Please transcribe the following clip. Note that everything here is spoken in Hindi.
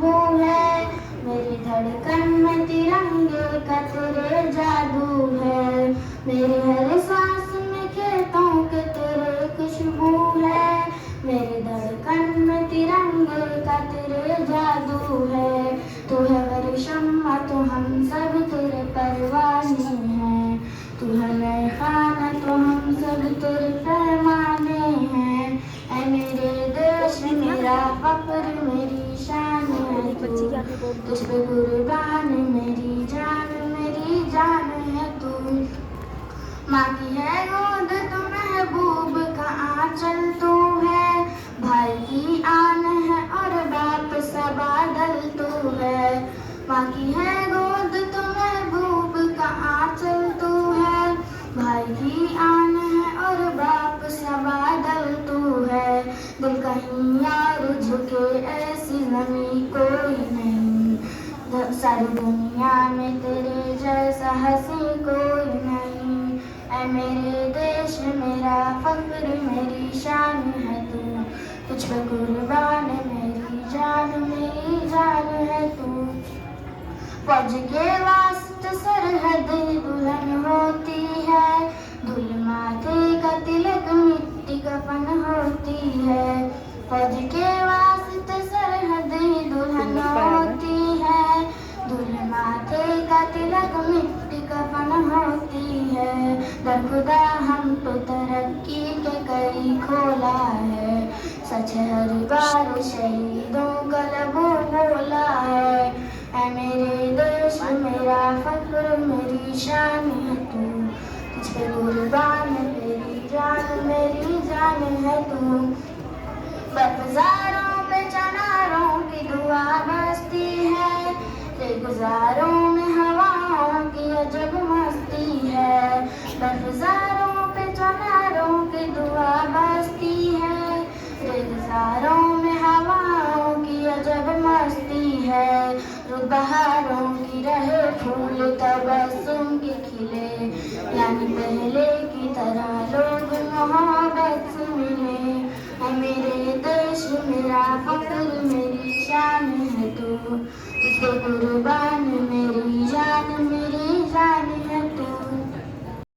वो है मेरी धड़कन में तिरंगे का तेरे जादू है, मेरी हर सांस में खेतों के तेरे खुशबू है, मेरी धड़कन में तिरंगे का तेरे जादू है। तू है मेरी शम्मा तो हम सब तेरे परवाने हैं, तू है मेरे खाना तो हम सब तेरे पैमाने हैं। ऐ मेरे देश मेरा फख्र मेरी शान है तू, तुझ पे कुर्बान मेरी जान है तू। माँ की है गोद तो महबूब का आंचल तू है, भाई की आन है और बाप सा बादल तू है। माँ की है गोद तो महबूब का आंचल तू है, भाई की आन है और बाप सा बादल तू है। दिल कहीं यार झुके ऐसी ज़मीं कोई नहीं, सारी दुनिया में तेरे जैसा हंसी कोई नहीं। ऐ मेरे देश मेरा फख्र मेरी शान है तू, तुझ पे कुर्बान मेरी जान है तू। फौज के वास्ते सरहद दुल्हन होती है, धूल माथे का तिलक मिट्टी कफन होती है। फौज के वास्ते सरहद दुल्हन होती है, धूल माथे का तिलक मिट्टी कफन होती है। दर खुदा हम तो तरक्की के कई खोला है, सच हर बार शहीदों का लबो बोला है। ऐ मेरे देश मेरा फख्र मेरी शान है तू, तुझ पे कुर्बान मेरी जान है तू। बरगुजारों में चनारों की दुआ बसती है, गुजारों में हवाओं की अजब मस्ती है। बरगुजारों पे चनारों की दुआ बसती है, गुजारों में हवाओं की अजब मस्ती है। रुत बहारों की रहे फूल तबस्सुम के खिले, यानी पहले की तरह लोग मोहब्बत से मिले। ऐ मेरे देश मेरा फख्र मेरी शान है तू, तुझ पे कुर्बान मेरी